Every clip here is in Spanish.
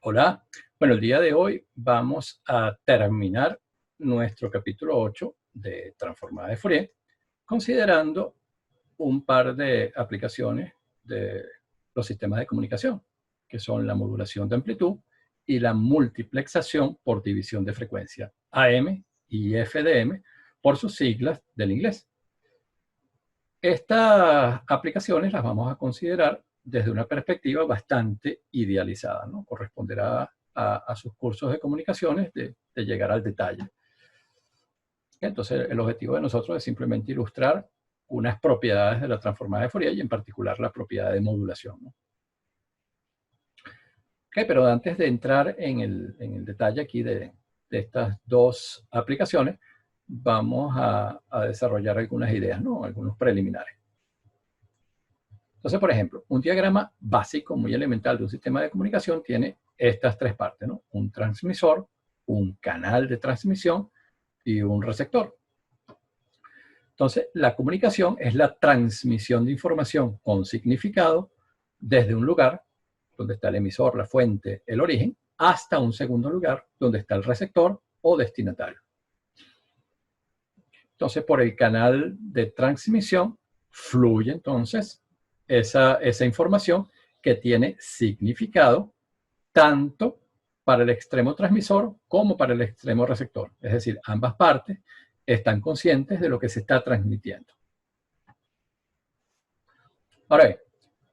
Hola, bueno, el día de hoy vamos a terminar nuestro capítulo 8 de Transformada de Fourier, considerando un par de aplicaciones de los sistemas de comunicación, que son la modulación de amplitud y la multiplexación por división de frecuencia, AM y FDM, por sus siglas del inglés. Estas aplicaciones las vamos a considerar desde una perspectiva bastante idealizada, ¿no? Corresponderá a sus cursos de comunicaciones de llegar al detalle. Entonces, el objetivo de nosotros es simplemente ilustrar unas propiedades de la transformada de Fourier y en particular la propiedad de modulación, ¿no? Okay, pero antes de entrar en el detalle aquí de estas dos aplicaciones, vamos a desarrollar algunas ideas, ¿no? Algunos preliminares. Entonces, por ejemplo, un diagrama básico, muy elemental de un sistema de comunicación tiene estas tres partes, ¿no? Un transmisor, un canal de transmisión y un receptor. Entonces, la comunicación es la transmisión de información con significado desde un lugar donde está el emisor, la fuente, el origen, hasta un segundo lugar donde está el receptor o destinatario. Entonces, por el canal de transmisión fluye entonces esa información que tiene significado tanto para el extremo transmisor como para el extremo receptor. Es decir, ambas partes están conscientes de lo que se está transmitiendo. Ahora bien,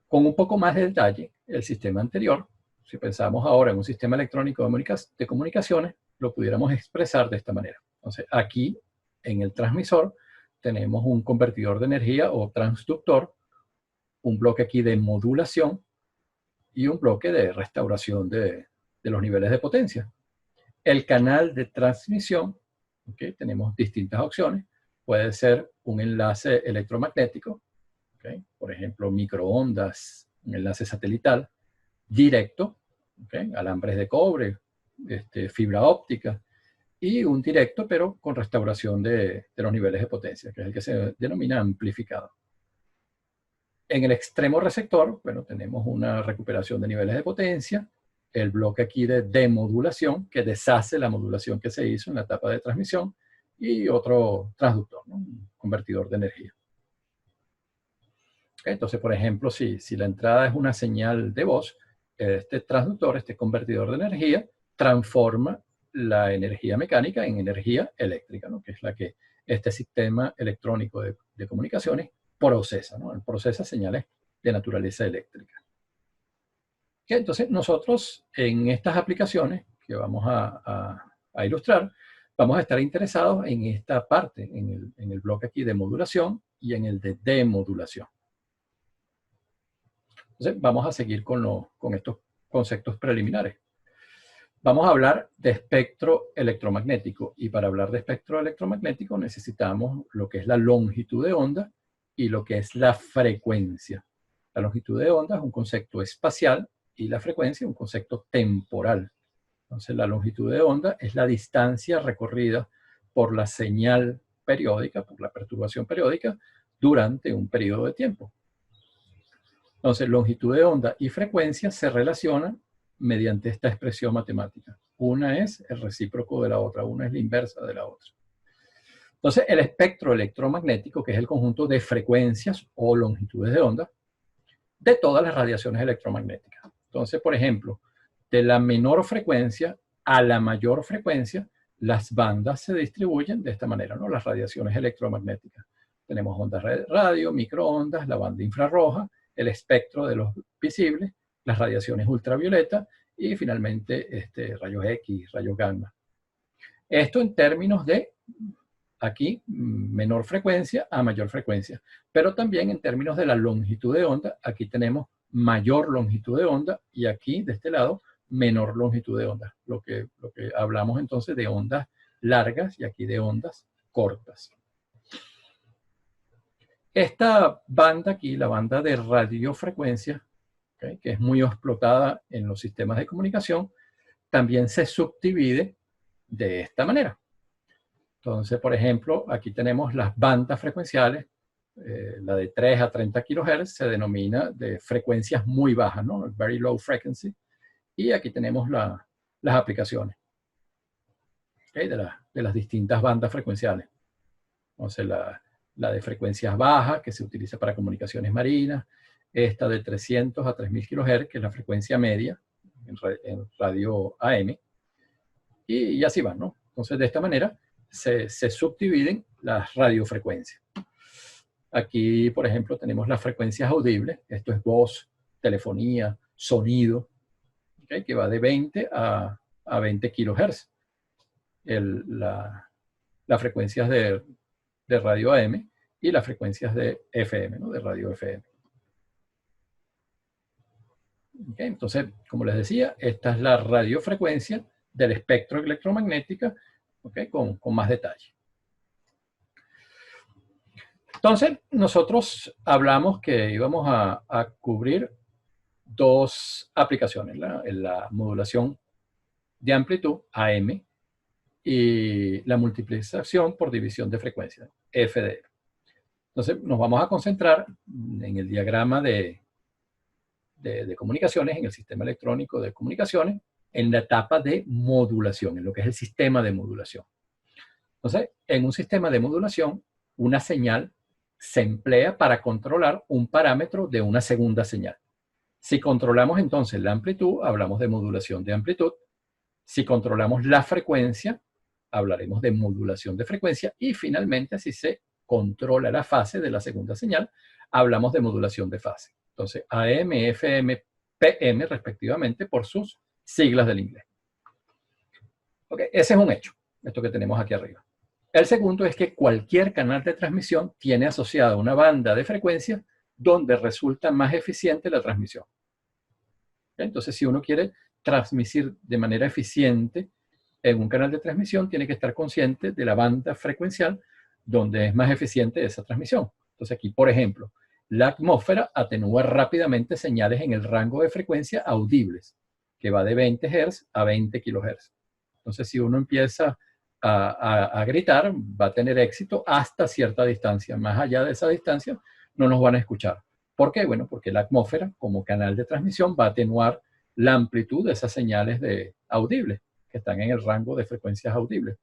con un poco más de detalle, el sistema anterior, si pensamos ahora en un sistema electrónico de comunicaciones, lo pudiéramos expresar de esta manera. Entonces, aquí en el transmisor tenemos un convertidor de energía o transductor, un bloque aquí de modulación y un bloque de restauración de los niveles de potencia. El canal de transmisión, ¿okay? Tenemos distintas opciones. Puede ser un enlace electromagnético, ¿okay? Por ejemplo, microondas, un enlace satelital, directo, ¿okay? Alambres de cobre, fibra óptica, y un directo, pero con restauración de los niveles de potencia, que es el que se denomina amplificado. En el extremo receptor, bueno, tenemos una recuperación de niveles de potencia, el bloque aquí de demodulación, que deshace la modulación que se hizo en la etapa de transmisión, y otro transductor, ¿no? Un convertidor de energía. Entonces, por ejemplo, si la entrada es una señal de voz, este transductor, este convertidor de energía, transforma la energía mecánica en energía eléctrica, ¿no? Que es la que este sistema electrónico de comunicaciones procesa, ¿no? Él procesa señales de naturaleza eléctrica. Entonces, nosotros en estas aplicaciones que vamos a ilustrar, vamos a estar interesados en esta parte, en el bloque aquí de modulación y en el de demodulación. Entonces, vamos a seguir con estos conceptos preliminares. Vamos a hablar de espectro electromagnético, y para hablar de espectro electromagnético necesitamos lo que es la longitud de onda y lo que es la frecuencia. La longitud de onda es un concepto espacial y la frecuencia es un concepto temporal. Entonces, la longitud de onda es la distancia recorrida por la señal periódica, por la perturbación periódica, durante un periodo de tiempo. Entonces, longitud de onda y frecuencia se relacionan mediante esta expresión matemática. Una es el recíproco de la otra, una es la inversa de la otra. Entonces, el espectro electromagnético, que es el conjunto de frecuencias o longitudes de onda de todas las radiaciones electromagnéticas. Entonces, por ejemplo, de la menor frecuencia a la mayor frecuencia, las bandas se distribuyen de esta manera, ¿no? Las radiaciones electromagnéticas. Tenemos ondas de radio, microondas, la banda infrarroja, el espectro de los visibles, las radiaciones ultravioleta y finalmente rayos X, rayos gamma. Esto en términos de, aquí, menor frecuencia a mayor frecuencia, pero también en términos de la longitud de onda, aquí tenemos mayor longitud de onda y aquí, de este lado, menor longitud de onda. Lo que hablamos entonces de ondas largas y aquí de ondas cortas. Esta banda aquí, la banda de radiofrecuencia, ¿okay? Que es muy explotada en los sistemas de comunicación, también se subdivide de esta manera. Entonces, por ejemplo, aquí tenemos las bandas frecuenciales, la de 3 a 30 kHz se denomina de frecuencias muy bajas, ¿no? Very low frequency. Y aquí tenemos las aplicaciones, ¿okay? De las distintas bandas frecuenciales. Entonces, la de frecuencias bajas, que se utiliza para comunicaciones marinas, esta de 300 a 3000 kHz, que es la frecuencia media en radio AM, y así van, ¿no? Entonces, de esta manera se subdividen las radiofrecuencias. Aquí, por ejemplo, tenemos las frecuencias audibles. Esto es voz, telefonía, sonido, ¿okay? Que va de 20 a 20 kHz. Las frecuencias de radio AM y las frecuencias de FM, ¿no? De radio FM. ¿Okay? Entonces, como les decía, esta es la radiofrecuencia del espectro electromagnético, ¿okay? Con más detalle. Entonces, nosotros hablamos que íbamos a cubrir dos aplicaciones, la modulación de amplitud, AM, y la multiplicación por división de frecuencia, FDF. Entonces, nos vamos a concentrar en el diagrama de comunicaciones, en el sistema electrónico de comunicaciones, en la etapa de modulación, en lo que es el sistema de modulación. Entonces, en un sistema de modulación, una señal se emplea para controlar un parámetro de una segunda señal. Si controlamos entonces la amplitud, hablamos de modulación de amplitud. Si controlamos la frecuencia, hablaremos de modulación de frecuencia. Y finalmente, si se controla la fase de la segunda señal, hablamos de modulación de fase. Entonces, AM, FM, PM, respectivamente, por sus siglas del inglés. Okay, ese es un hecho, esto que tenemos aquí arriba. El segundo es que cualquier canal de transmisión tiene asociada una banda de frecuencia donde resulta más eficiente la transmisión. Entonces, si uno quiere transmitir de manera eficiente en un canal de transmisión, tiene que estar consciente de la banda frecuencial donde es más eficiente esa transmisión. Entonces, aquí, por ejemplo, la atmósfera atenúa rápidamente señales en el rango de frecuencia audibles, que va de 20 Hz a 20 kHz. Entonces, si uno empieza a gritar, va a tener éxito hasta cierta distancia. Más allá de esa distancia, no nos van a escuchar. ¿Por qué? Bueno, porque la atmósfera, como canal de transmisión, va a atenuar la amplitud de esas señales audibles, que están en el rango de frecuencias audibles.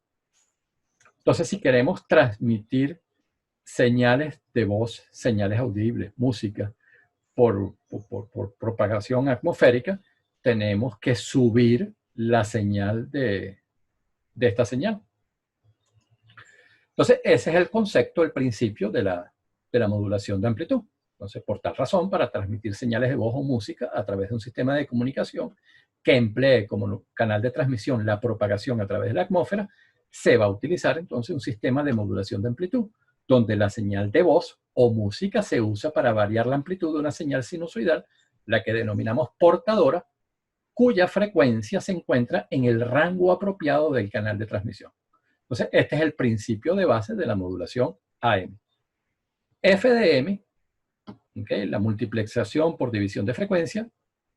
Entonces, si queremos transmitir señales de voz, señales audibles, música, por propagación atmosférica, tenemos que subir la señal de esta señal. Entonces, ese es el concepto, el principio de la modulación de amplitud. Entonces, por tal razón, para transmitir señales de voz o música a través de un sistema de comunicación que emplee como canal de transmisión la propagación a través de la atmósfera, se va a utilizar entonces un sistema de modulación de amplitud, donde la señal de voz o música se usa para variar la amplitud de una señal sinusoidal, la que denominamos portadora, cuya frecuencia se encuentra en el rango apropiado del canal de transmisión. Entonces, este es el principio de base de la modulación AM. FDM, ¿okay? La multiplexación por división de frecuencia.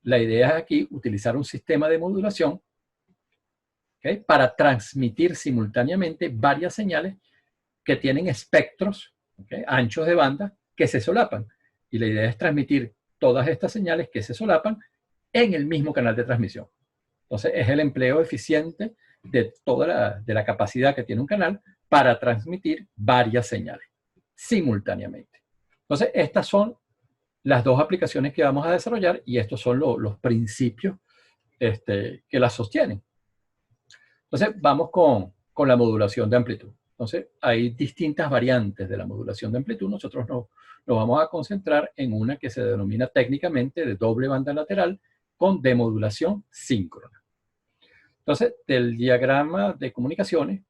La idea es aquí utilizar un sistema de modulación, ¿okay? Para transmitir simultáneamente varias señales que tienen espectros, ¿okay? Anchos de banda que se solapan. Y la idea es transmitir todas estas señales que se solapan en el mismo canal de transmisión. Entonces, es el empleo eficiente de toda la capacidad que tiene un canal para transmitir varias señales simultáneamente. Entonces, estas son las dos aplicaciones que vamos a desarrollar y estos son los principios que las sostienen. Entonces, vamos con la modulación de amplitud. Entonces, hay distintas variantes de la modulación de amplitud. Nosotros nos vamos a concentrar en una que se denomina técnicamente de doble banda lateral con demodulación síncrona. Entonces, del diagrama de comunicaciones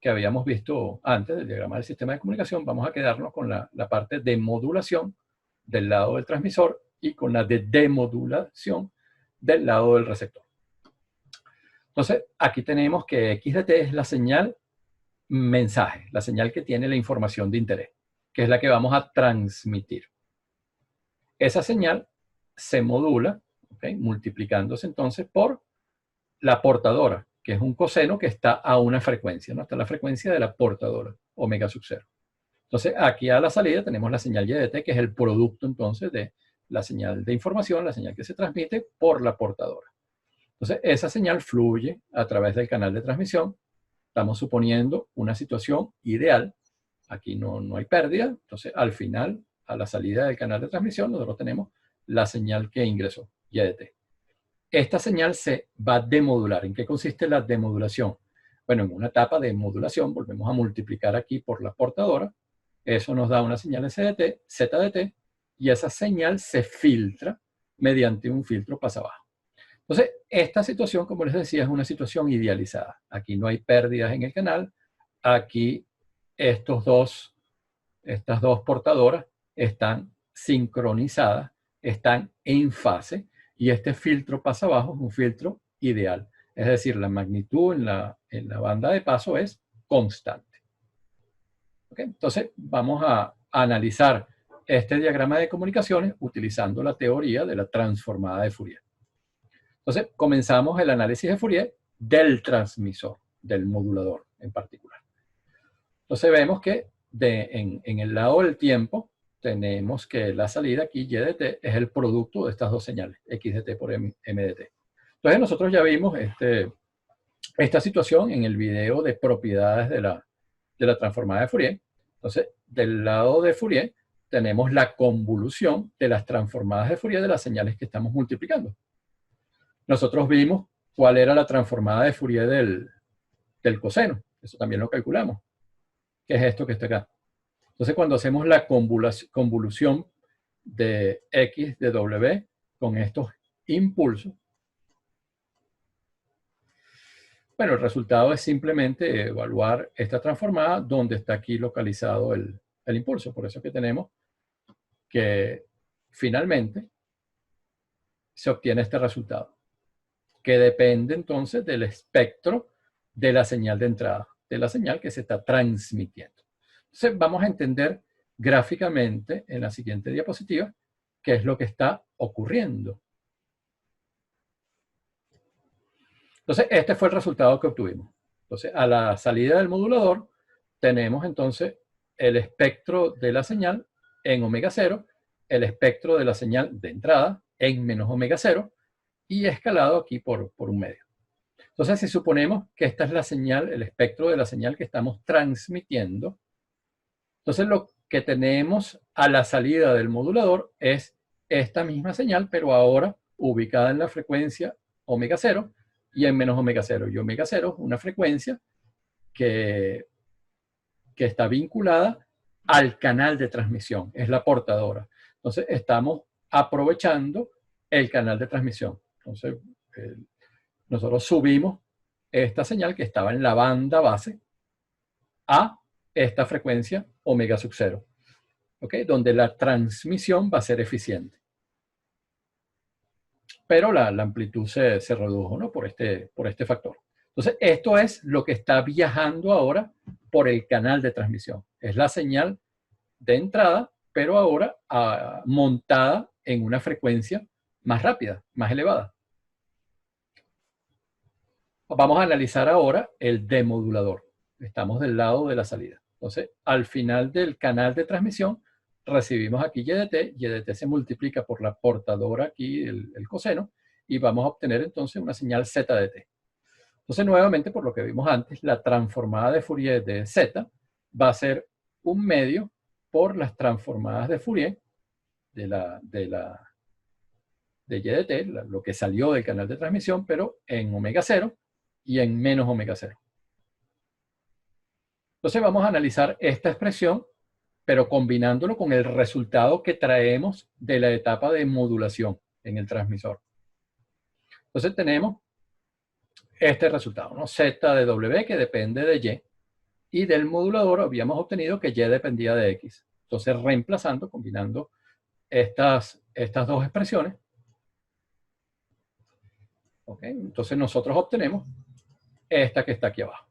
que habíamos visto antes, del diagrama del sistema de comunicación, vamos a quedarnos con la parte de modulación del lado del transmisor y con la de demodulación del lado del receptor. Entonces, aquí tenemos que X de T es la señal mensaje, la señal que tiene la información de interés, que es la que vamos a transmitir. Esa señal se modula, ¿okay? Multiplicándose entonces por la portadora, que es un coseno que está a una frecuencia, ¿no? Está la frecuencia de la portadora, omega sub 0. Entonces, aquí a la salida tenemos la señal Y de T, que es el producto entonces de la señal de información, la señal que se transmite por la portadora. Entonces, esa señal fluye a través del canal de transmisión. Estamos suponiendo una situación ideal. Aquí no hay pérdida. Entonces, al final, a la salida del canal de transmisión, nosotros tenemos la señal que ingresó, YDT. Esta señal se va a demodular. ¿En qué consiste la demodulación? Bueno, en una etapa de modulación, volvemos a multiplicar aquí por la portadora. Eso nos da una señal SDT, ZDT, y esa señal se filtra mediante un filtro pasabajo. Entonces, esta situación, como les decía, es una situación idealizada. Aquí no hay pérdidas en el canal. Aquí estas dos portadoras están sincronizadas, están en fase, y este filtro pasabajo es un filtro ideal. Es decir, la magnitud en la banda de paso es constante. ¿Okay? Entonces, vamos a analizar este diagrama de comunicaciones utilizando la teoría de la transformada de Fourier. Entonces, comenzamos el análisis de Fourier del transmisor, del modulador en particular. Entonces, vemos que en el lado del tiempo tenemos que la salida aquí, y de t, es el producto de estas dos señales, x de t por m de t. Entonces, nosotros ya vimos esta situación en el video de propiedades de la transformada de Fourier. Entonces, del lado de Fourier tenemos la convolución de las transformadas de Fourier de las señales que estamos multiplicando. Nosotros vimos cuál era la transformada de Fourier del coseno. Eso también lo calculamos. ¿Qué es esto que está acá? Entonces, cuando hacemos la convolución de x de w con estos impulsos, bueno, el resultado es simplemente evaluar esta transformada donde está aquí localizado el impulso. Por eso es que tenemos que finalmente se obtiene este resultado, que depende entonces del espectro de la señal de entrada, de la señal que se está transmitiendo. Entonces vamos a entender gráficamente en la siguiente diapositiva qué es lo que está ocurriendo. Entonces este fue el resultado que obtuvimos. Entonces a la salida del modulador tenemos entonces el espectro de la señal en omega 0, el espectro de la señal de entrada en menos omega 0 y escalado aquí por un medio. Entonces, si suponemos que esta es la señal, el espectro de la señal que estamos transmitiendo, entonces lo que tenemos a la salida del modulador es esta misma señal, pero ahora ubicada en la frecuencia omega 0 y en menos omega 0. Y omega 0 es una frecuencia que está vinculada al canal de transmisión, es la portadora. Entonces, estamos aprovechando el canal de transmisión. Entonces, nosotros subimos esta señal que estaba en la banda base a esta frecuencia omega sub 0, ¿okay? Donde la transmisión va a ser eficiente. Pero la amplitud se redujo, ¿no? por este factor. Entonces, esto es lo que está viajando ahora por el canal de transmisión. Es la señal de entrada, pero ahora montada en una frecuencia más rápida, más elevada. Vamos a analizar ahora el demodulador. Estamos del lado de la salida. Entonces, al final del canal de transmisión, recibimos aquí YDT. YDT se multiplica por la portadora aquí, el coseno, y vamos a obtener entonces una señal ZDT. Entonces, nuevamente, por lo que vimos antes, la transformada de Fourier de Z va a ser un medio por las transformadas de Fourier de YDT, lo que salió del canal de transmisión, pero en omega 0 y en menos omega 0. Entonces vamos a analizar esta expresión, pero combinándolo con el resultado que traemos de la etapa de modulación en el transmisor. Entonces tenemos este resultado, ¿no? Z de W que depende de Y, y del modulador habíamos obtenido que Y dependía de X. Entonces reemplazando, combinando estas dos expresiones, ¿okay? Entonces nosotros obtenemos esta que está aquí abajo.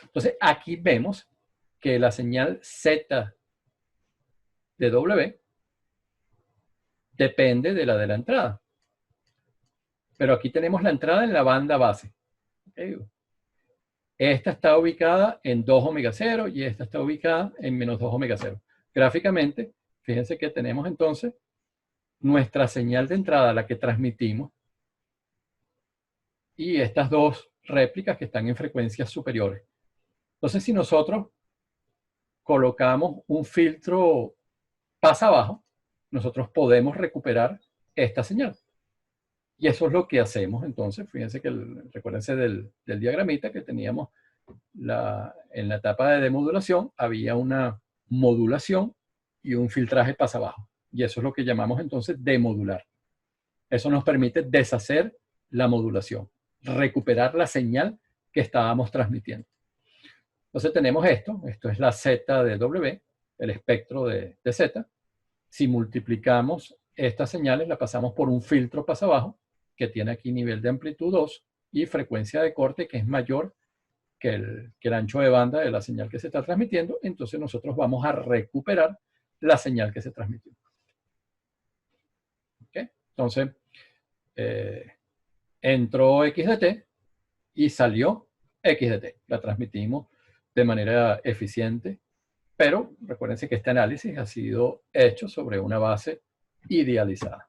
Entonces aquí vemos que la señal Z de W depende de la entrada. Pero aquí tenemos la entrada en la banda base. ¿Okay? Esta está ubicada en 2 omega 0 y esta está ubicada en menos 2 omega 0. Gráficamente, fíjense que tenemos entonces nuestra señal de entrada, la que transmitimos, y estas dos réplicas que están en frecuencias superiores. Entonces, si nosotros colocamos un filtro pasa abajo, nosotros podemos recuperar esta señal. Y eso es lo que hacemos entonces. Fíjense que, recuérdense del diagramita que teníamos en la etapa de demodulación, había una modulación y un filtraje pasa abajo. Y eso es lo que llamamos entonces demodular. Eso nos permite deshacer la modulación, recuperar la señal que estábamos transmitiendo. Entonces tenemos esto es la Z de W, el espectro de Z. Si multiplicamos estas señales, la pasamos por un filtro pasa abajo, que tiene aquí nivel de amplitud 2 y frecuencia de corte que es mayor que el ancho de banda de la señal que se está transmitiendo. Entonces nosotros vamos a recuperar la señal que se transmitió. ¿Okay? Entonces, entró X de t y salió X de t. La transmitimos de manera eficiente, pero recuérdense que este análisis ha sido hecho sobre una base idealizada.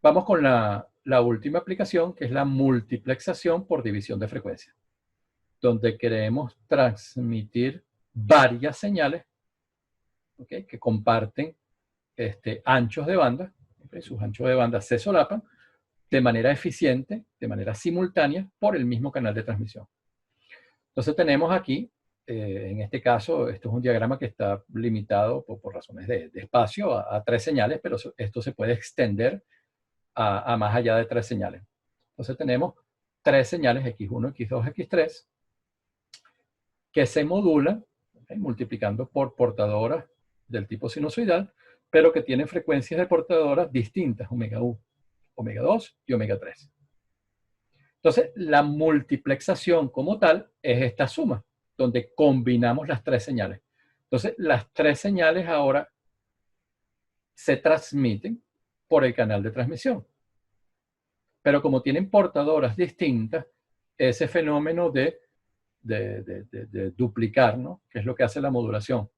Vamos con la última aplicación, que es la multiplexación por división de frecuencia, donde queremos transmitir varias señales, ¿okay?, que comparten anchos de banda, ¿okay? Sus anchos de banda se solapan de manera eficiente, de manera simultánea, por el mismo canal de transmisión. Entonces tenemos aquí, en este caso, esto es un diagrama que está limitado por razones de espacio a 3 señales, pero esto se puede extender a más allá de 3 señales. Entonces tenemos 3 señales, X1, X2, X3, que se modulan, ¿okay?, multiplicando por portadoras del tipo sinusoidal, pero que tienen frecuencias de portadoras distintas, omega 1, omega 2 y omega 3. Entonces, la multiplexación como tal es esta suma, donde combinamos las 3 señales. Entonces, las 3 señales ahora se transmiten por el canal de transmisión. Pero como tienen portadoras distintas, ese fenómeno de duplicar, ¿no?, que es lo que hace la modulación,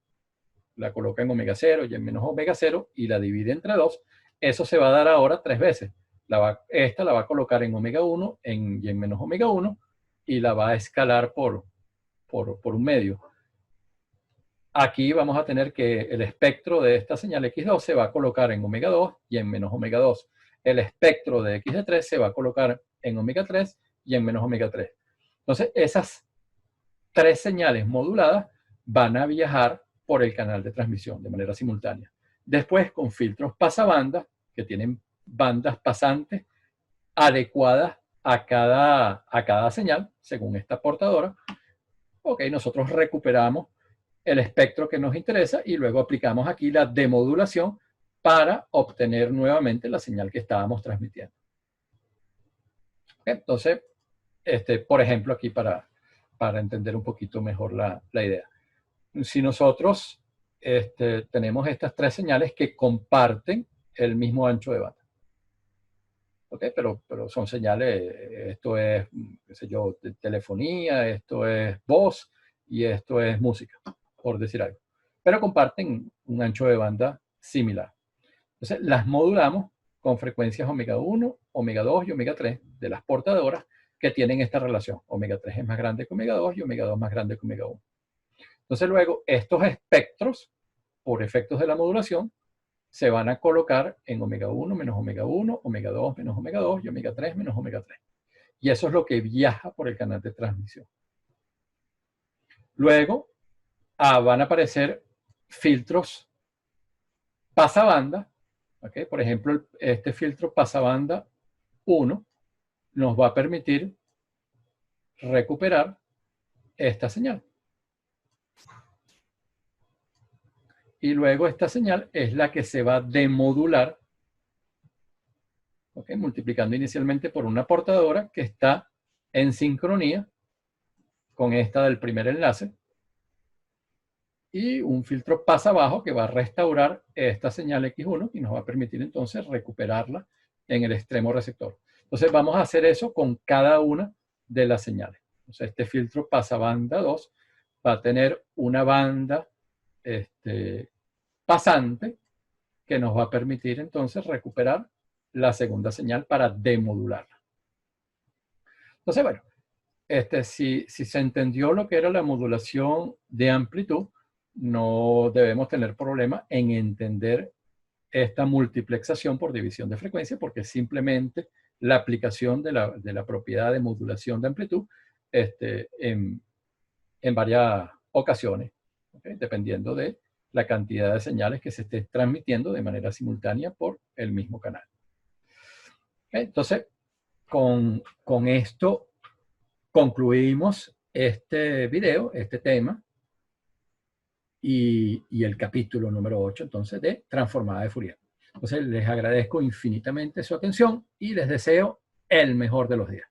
la coloca en omega 0 y en menos omega 0 y la divide entre 2, eso se va a dar ahora 3 veces. Esta la va a colocar en omega 1 y en menos omega 1 y la va a escalar por un medio. Aquí vamos a tener que el espectro de esta señal X2 se va a colocar en omega 2 y en menos omega 2. El espectro de X de 3 se va a colocar en omega 3 y en menos omega 3. Entonces, esas 3 señales moduladas van a viajar por el canal de transmisión de manera simultánea. Después, con filtros pasabanda, que tienen bandas pasantes adecuadas a cada señal, según esta portadora, ok, nosotros recuperamos el espectro que nos interesa y luego aplicamos aquí la demodulación para obtener nuevamente la señal que estábamos transmitiendo. Entonces, por ejemplo, aquí para entender un poquito mejor la idea. Si nosotros tenemos estas 3 señales que comparten el mismo ancho de banda, ¿okay? Pero son señales, esto es, qué sé yo, de telefonía, esto es voz y esto es música, por decir algo. Pero comparten un ancho de banda similar. Entonces, las modulamos con frecuencias omega 1, omega 2 y omega 3 de las portadoras que tienen esta relación. Omega 3 es más grande que omega 2 y omega 2 más grande que omega 1. Entonces, luego, estos espectros, por efectos de la modulación, se van a colocar en omega 1 menos omega 1, omega 2 menos omega 2 y omega 3 menos omega 3. Y eso es lo que viaja por el canal de transmisión. Luego van a aparecer filtros pasabanda. ¿Okay? Por ejemplo, este filtro pasabanda 1 nos va a permitir recuperar esta señal. Y luego esta señal es la que se va a demodular, ¿okay?, multiplicando inicialmente por una portadora que está en sincronía con esta del primer enlace, y un filtro pasa abajo que va a restaurar esta señal X1 y nos va a permitir entonces recuperarla en el extremo receptor. Entonces vamos a hacer eso con cada una de las señales. Entonces este filtro pasabanda 2 va a tener una banda pasante que nos va a permitir entonces recuperar la segunda señal para demodularla. Entonces, bueno, si se entendió lo que era la modulación de amplitud, no debemos tener problema en entender esta multiplexación por división de frecuencia, porque simplemente la aplicación de la propiedad de modulación de amplitud en varias ocasiones, ¿okay? Dependiendo de la cantidad de señales que se esté transmitiendo de manera simultánea por el mismo canal. ¿Okay? Entonces, con esto concluimos este video, este tema, y el capítulo número 8, entonces, de transformada de Fourier. Entonces, les agradezco infinitamente su atención y les deseo el mejor de los días.